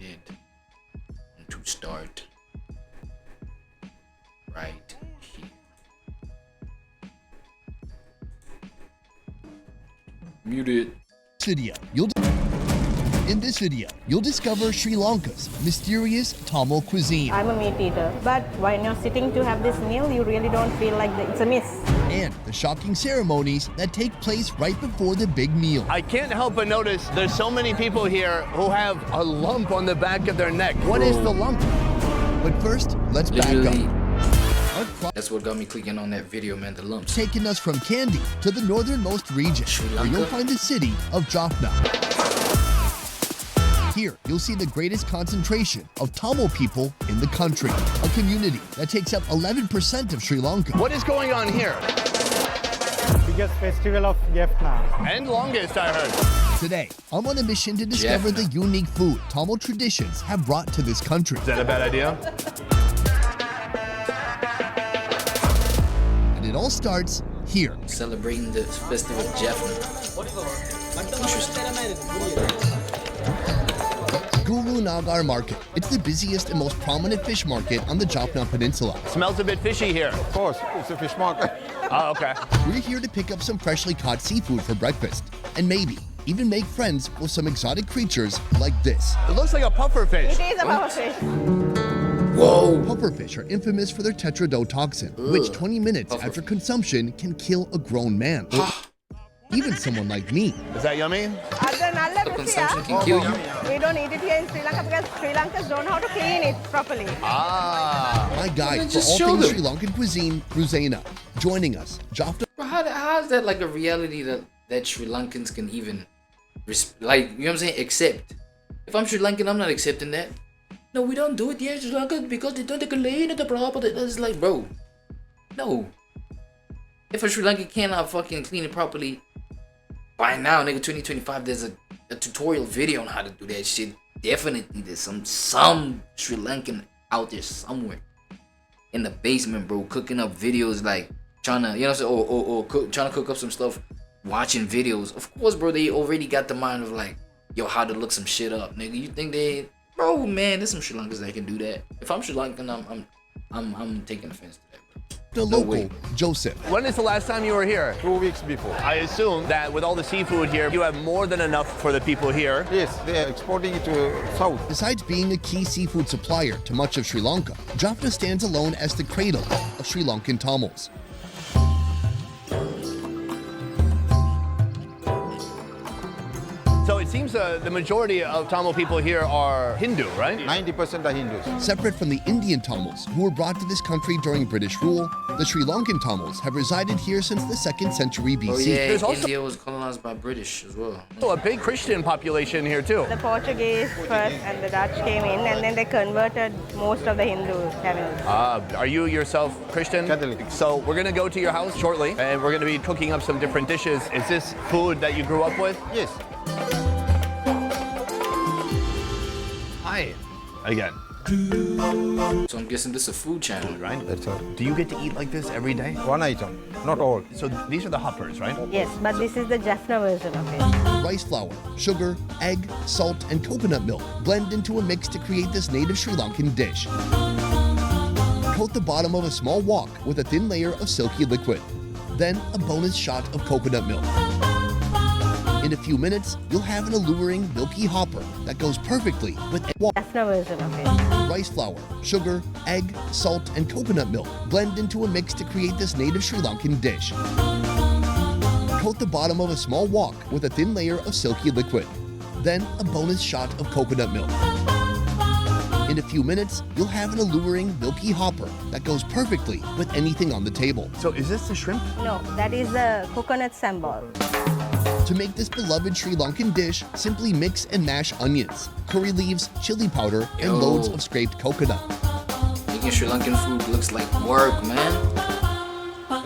selected and to start right here. Muted. In this video, you'll discover Sri Lanka's mysterious Tamil cuisine. I'm a meat eater, but when you're sitting to have this meal, you really don't feel like it's a miss. And the shocking ceremonies that take place right before the big meal. I can't help but notice there's so many people here who have a lump on the back of their neck. What is the lump? But first, let's back Literally, up. that's what got me clicking on that video, man, the lumps. Taking us from Kandy to the northernmost region, Sri where you'll Lanka? find the city of Jaffna. Here, you'll see the greatest concentration of Tamil people in the country, a community that takes up 11% of Sri Lanka. What is going on here? Biggest festival of Jaffna. And longest, I heard. Today, I'm on a mission to discover Jaffna. the unique food Tamil traditions have brought to this country. Is that a bad idea? And it all starts here. Celebrating the festival of Jaffna. Interesting. Guru Nagar Market. It's the busiest and most prominent fish market on the Jaffna Peninsula. Smells a bit fishy here. Of course, it's a fish market. Oh, okay. We're here to pick up some freshly caught seafood for breakfast, and maybe even make friends with some exotic creatures like this. It looks like a puffer fish. It is a puffer fish. Whoa! Pufferfish are infamous for their tetrodotoxin, which 20 minutes after consumption can kill a grown man. Even someone like me. Is that yummy? Consumption can kill you. We don't eat it here in Sri Lanka because Sri Lankans don't know how to clean it properly. Ah. My guide for just all show things them. Sri Lankan cuisine, Ruzaina. Joining us, Jaffna Bro, how is that like a reality that Sri Lankans can even, like, you know what I'm saying, accept? If I'm Sri Lankan, I'm not accepting that. No, we don't do it here in Sri Lanka because they don't clean it properly. It's like, bro, no. If a Sri Lankan cannot fucking clean it properly, by now, nigga, 2025, there's a tutorial video on how to do that shit. Definitely, there's some Sri Lankan out there somewhere in the basement, bro, cooking up videos, like trying to, you know what I'm saying, or trying to cook up some stuff, watching videos. Of course, bro, they already got the mind of like, yo, how to look some shit up, nigga. You think they, bro, man, there's some Sri Lankans that can do that. If I'm Sri Lankan, I'm taking offense to that, bro. the No local way. Joseph. When is the last time you were here? 2 weeks before. I assume that with all the seafood here, you have more than enough for the people here. Yes, they are exporting it to south. Besides being a key seafood supplier to much of Sri Lanka, Jaffna stands alone as the cradle of Sri Lankan Tamils. So it seems the majority of Tamil people here are Hindu, right? 90% are Hindus. Separate from the Indian Tamils, who were brought to this country during British rule, the Sri Lankan Tamils have resided here since the 2nd century BC. Oh yeah, There's also- India was colonized by British as well. So a big Christian population here too. The Portuguese first and the Dutch came in and then they converted most of the Hindu Tamils. Are you yourself Christian? Catholic. So we're gonna go to your house shortly, and we're gonna be cooking up some different dishes. Is this food that you grew up with? Yes. Hi. Again, So I'm guessing this is a food channel, right? That's all. Do you get to eat like this every day? One item, not all. So these are the hoppers, right? Yes, but this is the Jaffna version of it. Rice flour, sugar, egg, salt, and coconut milk blend into a mix to create this native Sri Lankan dish. Coat the bottom of a small wok with a thin layer of silky liquid. Then a bonus shot of coconut milk. In a few minutes, you'll have an alluring, milky hopper that goes perfectly with Jaffna version of it. rice flour, sugar, egg, salt, and coconut milk blend into a mix to create this native Sri Lankan dish. Coat the bottom of a small wok with a thin layer of silky liquid. Then a bonus shot of coconut milk. In a few minutes, you'll have an alluring, milky hopper that goes perfectly with anything on the table. So is this the shrimp? No, that is the coconut sambal. To make this beloved Sri Lankan dish, simply mix and mash onions, curry leaves, chili powder, and Yo. loads of scraped coconut. Making Sri Lankan food looks like work, man.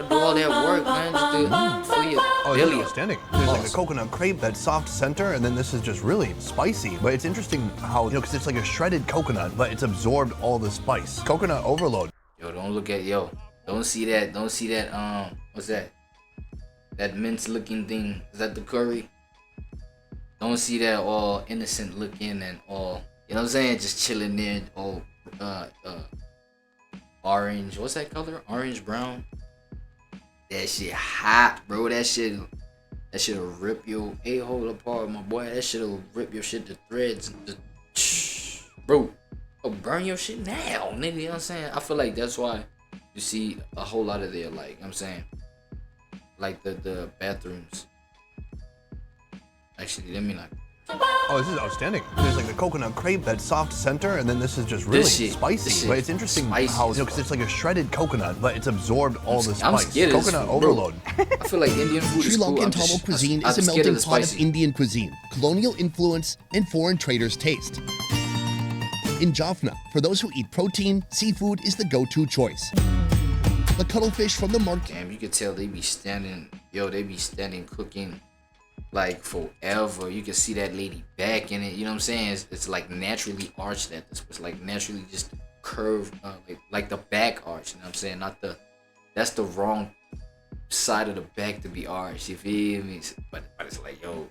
Do all that work, man, just to for your belly. outstanding. There's like a coconut crepe, that soft center, and then this is just really spicy. But it's interesting how, you know, because it's like a shredded coconut, but it's absorbed all the spice. Coconut overload. Yo, don't look at don't see that, what's that? That mince looking thing. Is that the curry? Don't see that all innocent looking and all You know what I'm saying? Just chilling there, all orange. What's that color? Orange, brown. That shit hot, bro. That shit'll rip your a-hole apart, my boy. That shit'll rip your shit to threads. Bro, burn your shit now, nigga. You know what I'm saying? I feel like that's why you see a whole lot of their, like, you know what I'm saying, like the bathrooms. Actually, let me not. Oh, this is outstanding. There's like the coconut crepe, that soft center, and then this is just really spicy. But it's interesting how, because it's like a shredded coconut, but it's absorbed all the spice. I'm scared coconut of overload. I feel like Indian food Sri is cool. Lankan Tamil cuisine is a melting pot of Indian cuisine, colonial influence, and foreign traders' taste. In Jaffna, for those who eat protein, seafood is the go-to choice. The cuttlefish from the market. Damn, you can tell they be standing cooking like forever. You can see that lady back in it. You know what I'm saying? It's like naturally arched at this. It's like naturally just curved, like the back arch. You know what I'm saying? That's the wrong side of the back to be arched. You feel me? But it's like, yo,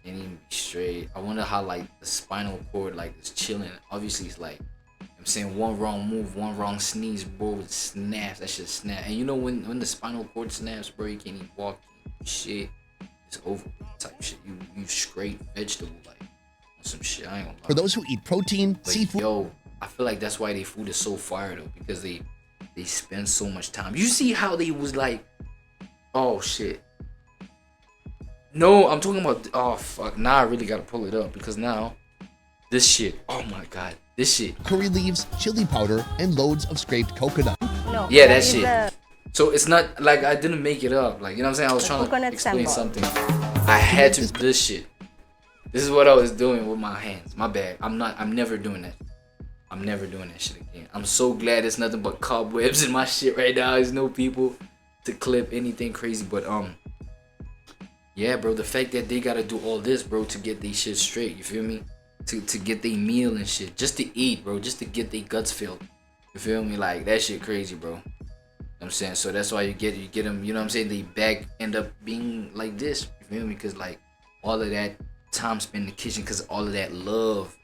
can't even be straight. I wonder how like the spinal cord like is chilling. Obviously, it's like, I'm saying, one wrong move, one wrong sneeze, bro, it snaps. That shit snap. And you know when the spinal cord snaps, bro, you can't even walk. Shit. It's over type shit. You straight vegetable like on some shit. I ain't gonna lie. For those who eat protein, but seafood. Yo, I feel like that's why their food is so fire though, because they spend so much time. You see how they was like, oh shit. No, I'm talking about, oh fuck. Now I really gotta pull it up because now this shit. Oh my god, this shit. Curry leaves, chili powder, and loads of scraped coconut. No. Yeah, that shit. So it's not like I didn't make it up. Like, you know what I'm saying? I was trying to explain something. I had to do this shit. This is what I was doing with my hands. My bad. I'm never doing that. I'm never doing that shit again. I'm so glad it's nothing but cobwebs in my shit right now. There's no people to clip anything crazy. But yeah, bro, the fact that they gotta do all this, bro, to get their shit straight, you feel me? To get their meal and shit. Just to eat, bro. Just to get their guts filled. You feel me? Like, that shit crazy, bro. I'm saying, so that's why you get them, you know what I'm saying, they back end up being like this, you feel me? Because like all of that time spent in the kitchen, because all of that love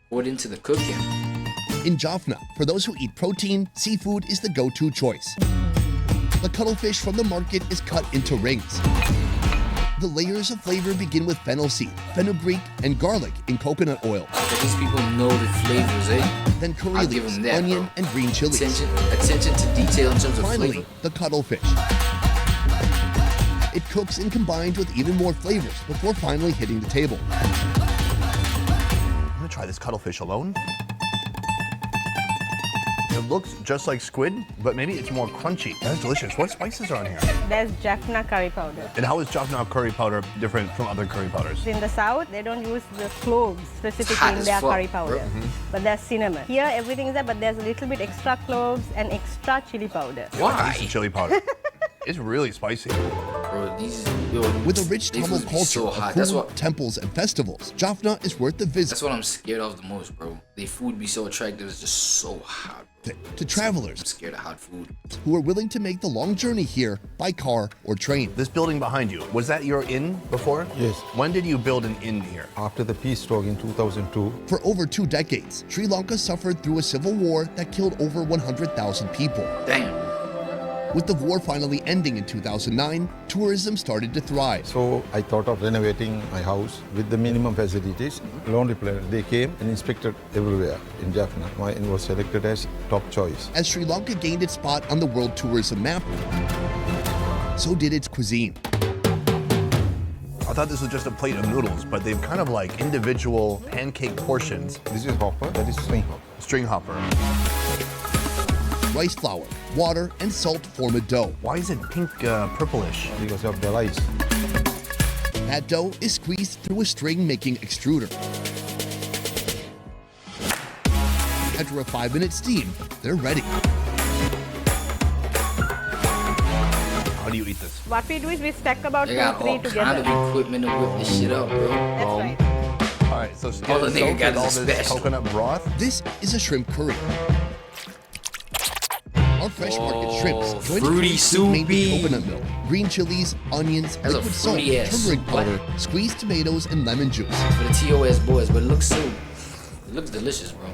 poured into the cooking. In Jaffna, for those who eat protein, seafood is the go-to choice. The cuttlefish from the market is cut into rings. The layers of flavor begin with fennel seed, fenugreek, and garlic in coconut oil. But these people know the flavors, eh? Then curry leaves, onion, and green chilies. Attention to detail in terms of Finally, flavor. the cuttlefish. It cooks and combines with even more flavors before finally hitting the table. I'm gonna try this cuttlefish alone. It looks just like squid, but maybe it's more crunchy. That's delicious. What spices are on here? There's Jaffna curry powder. And how is Jaffna curry powder different from other curry powders? In the south, they don't use the cloves specifically in their curry powder, but there's cinnamon. Here, everything is there, but there's a little bit extra cloves and extra chili powder. Why? Chili powder. It's really spicy. Bro, with a rich Tamil culture of food, temples, and festivals, Jaffna is worth the visit. That's what I'm scared of the most, bro. The food be so attractive, it's just so hot, bro. To travelers, I'm scared of hot food, who are willing to make the long journey here by car or train. This building behind you, was that your inn before? Yes. When did you build an inn here? After the peace talk in 2002. For over 2 decades, Sri Lanka suffered through a civil war that killed over 100,000 people. Damn. With the war finally ending in 2009, tourism started to thrive. So I thought of renovating my house with the minimum facilities. Laundry plant, they came and inspected everywhere in Jaffna. My inn was selected as top choice. As Sri Lanka gained its spot on the world tourism map, so did its cuisine. I thought this was just a plate of noodles, but they've kind of like individual pancake portions. This is hopper, that is string hopper. String hopper. Rice flour, water, and salt form a dough. Why is it pink, purplish? Because of the rice. That dough is squeezed through a string-making extruder. After a 5-minute steam, they're ready. How do you eat this? What we do is we stack about They 2 got 3 all together. kind of equipment to whip this shit up, bro. That's right. All right, so All the nigga got all is this special. coconut broth. This is a shrimp curry. Our fresh market shrimps. Join the fruity curry soup made with soupy. coconut milk, green chilies, onions, That's a liquid salt, fruity ass turmeric soup. powder, squeezed tomatoes, and lemon juice. For the TOS boys, but it looks delicious, bro.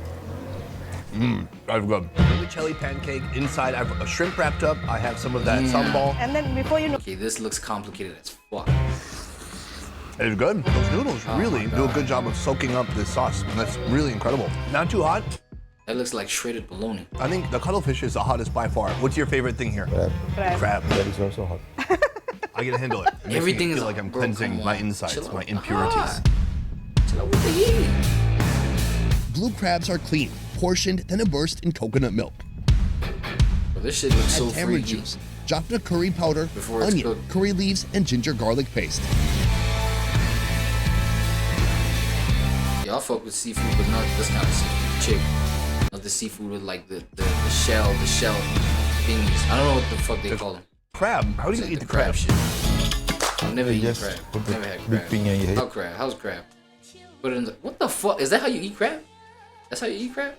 That's good. Vermicelli pancake. Inside, I have a shrimp wrapped up. I have some of that sambal. And then before you know, Okay, this looks complicated as fuck. It's good. Those noodles really do a good job of soaking up this sauce. And that's really incredible. Not too hot. That looks like shredded bologna. I think the cuttlefish is the hottest by far. What's your favorite thing here? crab. Crab. That is also hot. I can handle it. It makes Everything me is feel like I'm bro, cleansing come my on. insides, Chill my out. impurities. Ah. Chill out with the heat. Blue crabs are clean, portioned, then immersed in coconut milk. Bro, this shit looks so Add tamarind freaky. juice, Jaffna curry powder, Before it's onion, cooked. curry leaves, and ginger garlic paste. Y'all fuck with seafood, but not this kind of seafood. Chick. Not the seafood with like the shell thingies. I don't know what the fuck they call them. Crab? How do you Like eat the crab? shit. I've never eaten Just crab. put the Never had big crab. thing in your head. How crab? How's crab? Put it in the. What the fuck? Is that how you eat crab? That's how you eat crab?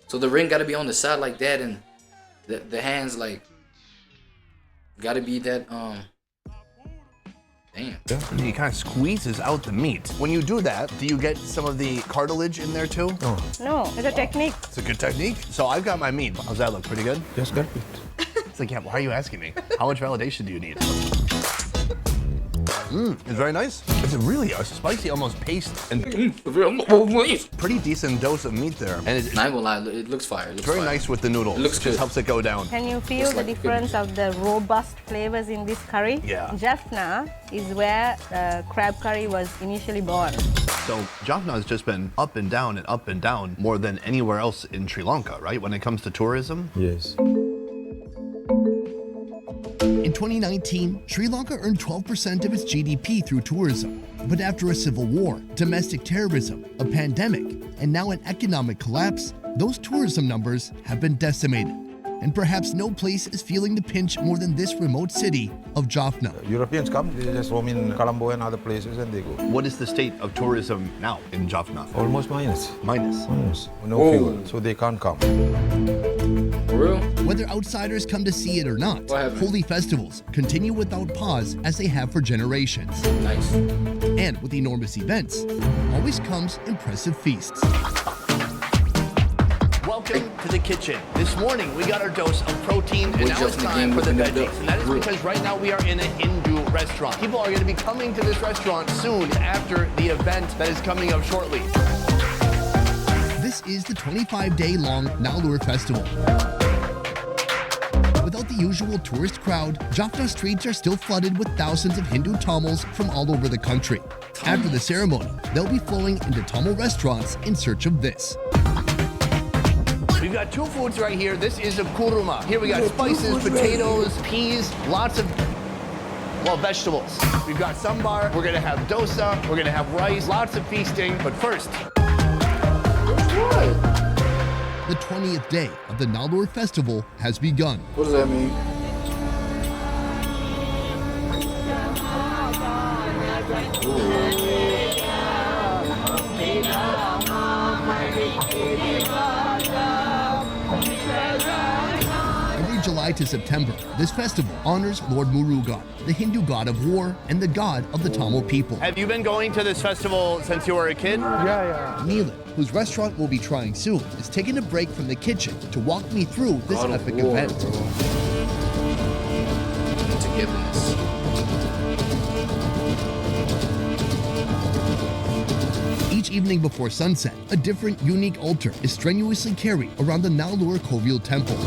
So the ring gotta be on the side like that, and the hands like gotta be that Damn. And he kind of squeezes out the meat. When you do that, do you get some of the cartilage in there too? Oh, No, it's a technique. It's a good technique. So I've got my meat. How's that look? Pretty good? just got it. It's like, yeah, why are you asking me? How much validation do you need? It's very nice. It's really a spicy, almost paste, and pretty decent dose of meat there. And it's Not gonna lie, it looks fire. It looks very fire. nice with the noodles. It looks just good. helps it go down. Can you feel Looks the like it could be. difference of the robust flavors in this curry? Yeah. Jaffna is where crab curry was initially born. So Jaffna has just been up and down more than anywhere else in Sri Lanka, right? When it comes to tourism. Yes. In 2019, Sri Lanka earned 12% of its GDP through tourism. But after a civil war, domestic terrorism, a pandemic, and now an economic collapse, those tourism numbers have been decimated. And perhaps no place is feeling the pinch more than this remote city of Jaffna. Europeans come, they just roam in Colombo and other places and they go. What is the state of tourism now in Jaffna? Almost minus. Minus. No Whoa. fuel, so they can't come. For real? Whether outsiders come to see it or not, What happened? holy festivals continue without pause as they have for generations. Nice. And with enormous events, always comes impressive feasts. Welcome to the kitchen. This morning we got our dose of protein, and We're now just it's in the time game for the with the veggies. And that is real. because right now we are in a Hindu restaurant. People are going to be coming to this restaurant soon after the event that is coming up shortly. This is the 25-day-long Nallur Festival. Without the usual tourist crowd, Jaffna streets are still flooded with thousands of Hindu Tamils from all over the country. After the ceremony, they'll be flowing into Tamil restaurants in search of this. We've got two foods right here. This is a kuruma. Here we got spices, potatoes, peas, lots of, well, vegetables. We've got sambar. We're going to have dosa. We're going to have rice. Lots of feasting. But first, The 20th day of the Nallur Festival has begun. What does that mean? Every July to September, this festival honors Lord Murugan, the Hindu god of war and the god of the Tamil people. have you been going to this festival since you were a kid? Neelan, whose restaurant we'll be trying soon, is taking a break from the kitchen to walk me through this God of epic War, event. bro. Togetherness. Each evening before sunset, a different, unique altar is strenuously carried around the Nallur Kovil temple.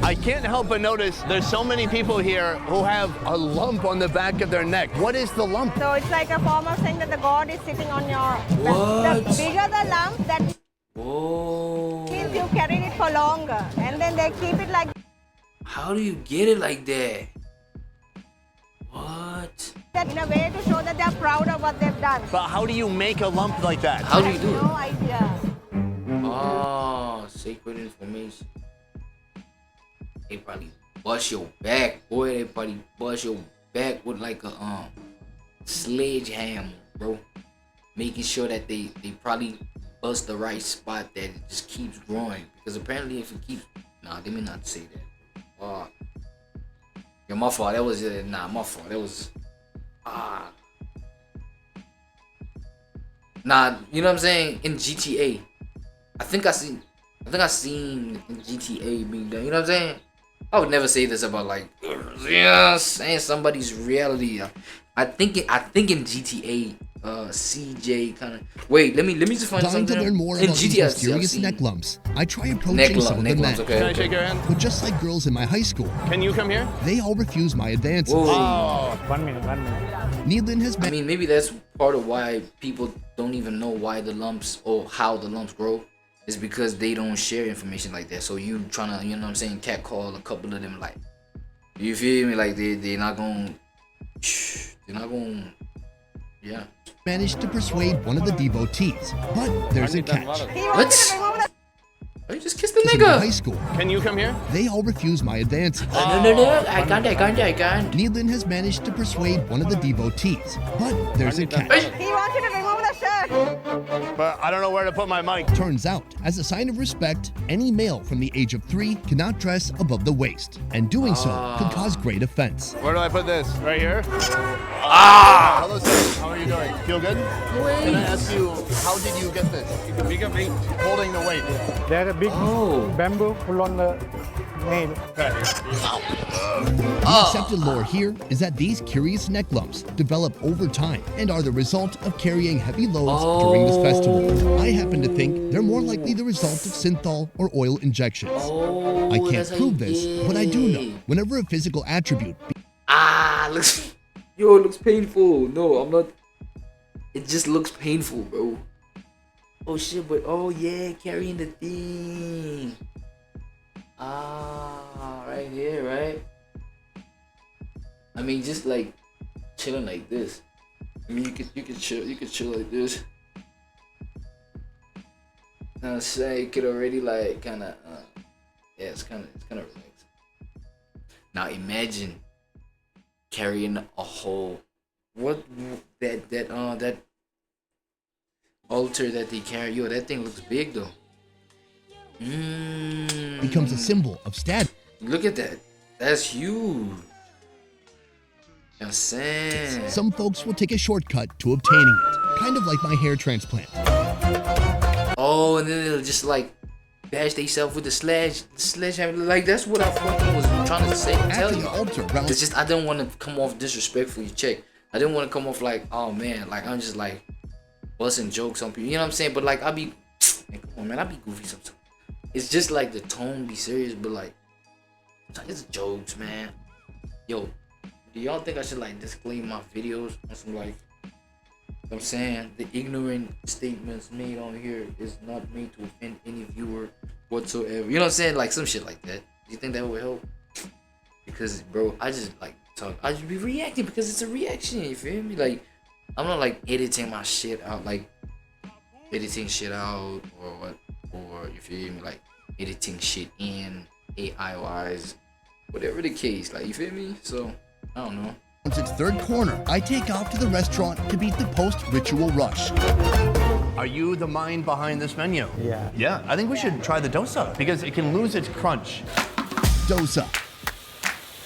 I can't help but notice there's so many people here who have a lump on the back of their neck. What is the lump? So it's like a form of saying that the god is sitting on your. What? The bigger the lump, that Whoa. means you carried it for longer, and then they keep it like How do you get it like that? What? that in a way to show that they're proud of what they've done. But how do you make a lump like that? How do I you have do no it? idea. Oh, sacred information. They probably bust your back, boy. They probably bust your back with like a sledgehammer, bro. Making sure that they probably bust the right spot that it just keeps growing. Because apparently if it keeps, nah, let me not say that. Yeah, my fault. That was my fault. That was nah, you know what I'm saying? In GTA, I think I seen in GTA being done. You know what I'm saying? I would never say this about like saying somebody's reality. I think in GTA, CJ kind of. Wait, let me just find Dying something. to learn more In about these GTA, mysterious I've neck seen lumps, I try approaching some of the men. okay. Can I shake your hand? But just like girls in my high school, Can you come here? they all refuse my advances. Whoa. 1 minute. Needland has I been mean, maybe that's part of why people don't even know why the lumps or how the lumps grow. Is because they don't share information like that. So you trying to, you know what I'm saying, catcall a couple of them, like, you feel me? Like they're not gonna, yeah. managed to persuade one of the devotees, but there's a catch. What? Oh, you just kissed the In my high nigga. school, Can you come here? they all refuse my advances. No, I can't. Needland has managed to persuade one of the devotees, but there's a catch. He wants you to remove the shirt. But I don't know where to put my mic. Turns out, as a sign of respect, any male from the age of 3 cannot dress above the waist, and doing so could cause great offense. Where do I put this? Right here? Hello, sir. How are you doing? Feel good? Can I ask you, how did you get this? Bigger weight. Holding the weight. There a big bamboo pull on the nail. The accepted lore here is that these curious neck lumps develop over time and are the result of carrying heavy loads during this festival. I happen to think they're more likely the result of synthol or oil injections. I can't prove this, but I do know whenever a physical attribute It looks painful. No, I'm not. It just looks painful, bro. Oh shit, but oh yeah, carrying the thing. Right here, right? I mean, just like chilling like this. I mean, you could chill like this. Now say you could already like kind of, yeah, it's kind of relaxed. Now imagine carrying a whole that altar that they carry. Yo, that thing looks big though. becomes a symbol of status. Look at that. That's huge. I'm saying. Some folks will take a shortcut to obtaining it, kind of like my hair transplant. Oh, and then they'll just like bash themselves with the sledgehammer. Like that's what I fucking was trying to say. Tell After you. the altar, round It's just I didn't want to come off disrespectfully. Check. I didn't want to come off like, oh man, like I'm just like busting jokes on people. You know what I'm saying? But like I be, man, come on, man, I be goofy sometimes. It's just like the tone be serious, but like it's jokes, man. Yo, do y'all think I should like disclaim my videos on some like? I'm saying the ignorant statements made on here is not made to offend any viewer whatsoever. You know what I'm saying? Like some shit like that. Do you think that would help? Because bro, I just like talk. I just be reacting because it's a reaction. You feel me? Like I'm not like editing my shit out, like editing shit out or what, or you feel me? Like editing shit in AI wise, whatever the case. Like you feel me? So I don't know. Once its third corner, I take off to the restaurant to beat the post-ritual rush. Are you the mind behind this menu? Yeah. Yeah, I think we should try the dosa because it can lose its crunch. Dosa.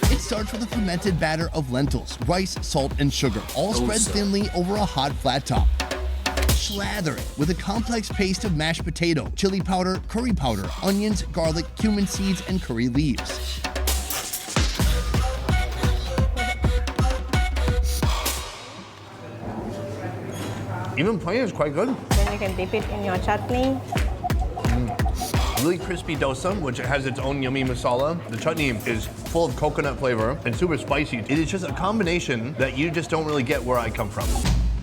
It starts with a fermented batter of lentils, rice, salt, and sugar, all spread Dosa. thinly over a hot flat top. Slather it with a complex paste of mashed potato, chili powder, curry powder, onions, garlic, cumin seeds, and curry leaves. Even plain is quite good. Then you can dip it in your chutney. Really crispy dosa, which has its own yummy masala. The chutney is full of coconut flavor and super spicy. It is just a combination that you just don't really get where I come from.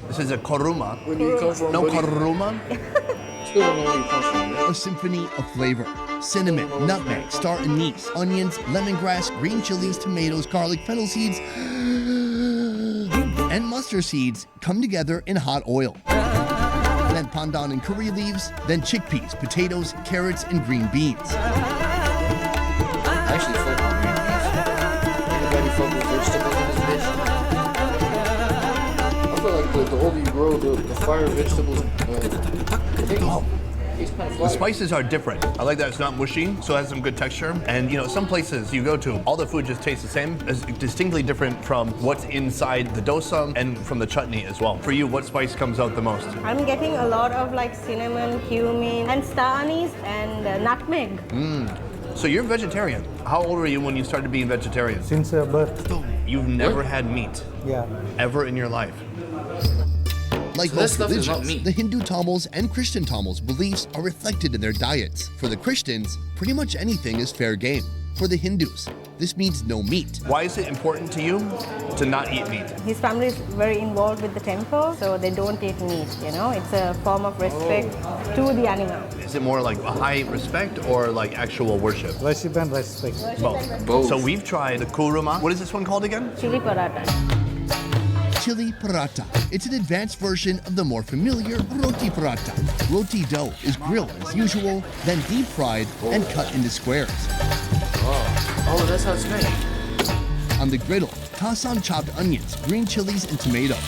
This is a koruma. Where do you come from, No buddy? koruma? Still don't know where you come from, man. A symphony of flavor. Cinnamon, nutmeg, star anise, onions, lemongrass, green chilies, tomatoes, garlic, fennel seeds, and mustard seeds come together in hot oil. Then pandan and curry leaves, then chickpeas, potatoes, carrots, and green beans. I actually fuck with green beans. Anybody fuck with vegetables in this bitch? I feel like the older you grow, the fire vegetables. The spices are different. I like that it's not mushy, so it has some good texture. And you know, some places you go to, all the food just tastes the same. It's distinctly different from what's inside the dosa and from the chutney as well. For you, what spice comes out the most? I'm getting a lot of like cinnamon, cumin, and star anise and nutmeg. So you're vegetarian. How old were you when you started being vegetarian? Since birth. You've never had meat Yeah. ever in your life. Like So that most stuff is not religions, meat. the Hindu Tamils and Christian Tamils beliefs are reflected in their diets. For the Christians, pretty much anything is fair game. For the Hindus, this means no meat. Why is it important to you to not eat meat? His family is very involved with the temple, so they don't eat meat, you know. It's a form of respect to the animal. Is it more like a high respect or like actual worship? Worship and respect. Both. So we've tried the kuruma. What is this one called again? Chili paratha. Chili paratha. It's an advanced version of the more familiar roti paratha. Roti dough is grilled as usual, then deep fried and cut into squares. Oh, that's how it's made. On the griddle, toss on chopped onions, green chilies, and tomatoes.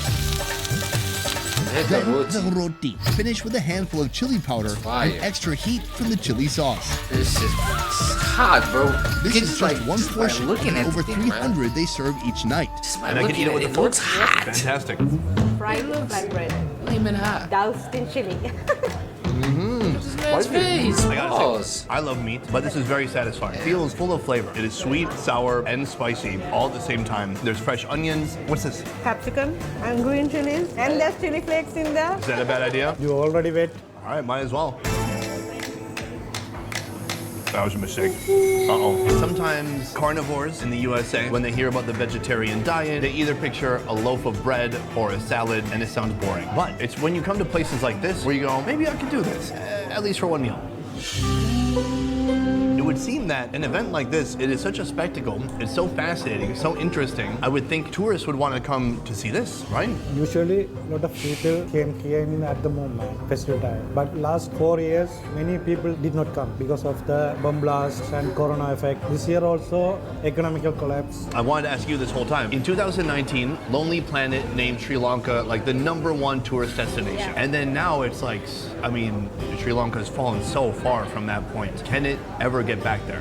Heck, Then roti. the roti, finished with a handful of chili powder fire. and extra heat from the chili sauce. This is hot, bro. This You can is just, just one just by portion looking of at over the thing, 300 they serve each night. Just by And I can looking eat it at with it, a it looks fork? hot. Fantastic. Fried flatbread. Flaming hot. Doused in chili. This man's face. I gotta Pause. say, I love meat, but this is very satisfying. It feels full of flavor. It is sweet, sour, and spicy all at the same time. There's fresh onions. What's this? Is Capsicum and green chilies. And there's chili flakes in there. that a bad idea? You already wet. All right, might as well. That was a mistake. Uh-oh. Sometimes carnivores in the USA, when they hear about the vegetarian diet, they either picture a loaf of bread or a salad, and it sounds boring. But it's when you come to places like this where you go, maybe I could do this, at least for one meal. It would seem that an event like this, it is such a spectacle, it's so fascinating, so interesting. I would think tourists would want to come to see this, right? Usually, a lot of people came at the moment, festival time. But last 4 years, many people did not come because of the bomb blasts and corona effect. This year also, economical collapse. I wanted to ask you this whole time. In 2019, Lonely Planet named Sri Lanka like the #1 tourist destination. And then now it's like, I mean, Sri Lanka has fallen so far from that point. Can it ever get back there?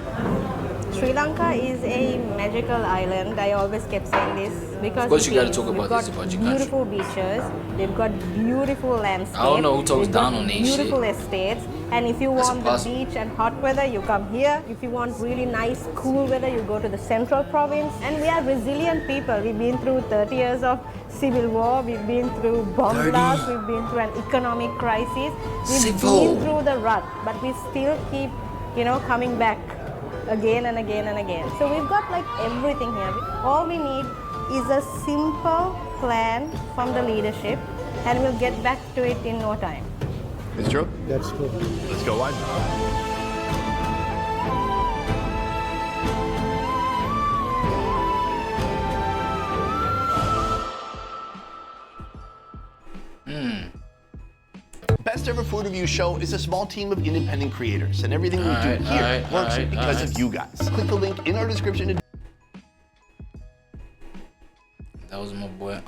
Sri Lanka is a magical island. I always kept saying this because Of course you gotta it is. talk about We've this got about your country. beautiful beaches. They've got beautiful landscapes. I don't know who talks We've got down on that shit. Beautiful estates. And if you That's want the impossible. beach and hot weather, you come here. If you want really nice, cool weather, you go to the central province. And we are resilient people. We've been through 30 years of civil war. We've been through bomb 30. blasts. We've been through an economic crisis. We've Civil. been through the rut, but we still keep, coming back again and again and again. So we've got like everything here. All we need is a simple plan from the leadership, and we'll get back to it in no time. It's true? That's true. Let's go wide. Best Ever Food Review Show is a small team of independent creators, and everything we do Alright, here alright, works alright, because alright. of you guys. Click the link in our description to That was my boy.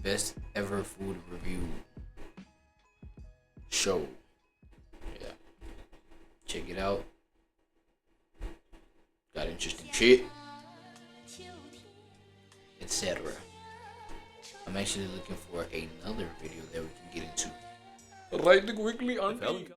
Best Ever Food Review Show. Yeah. Check it out. Got interesting shit. Etc. I'm actually looking for another video that we can get into. Right quickly on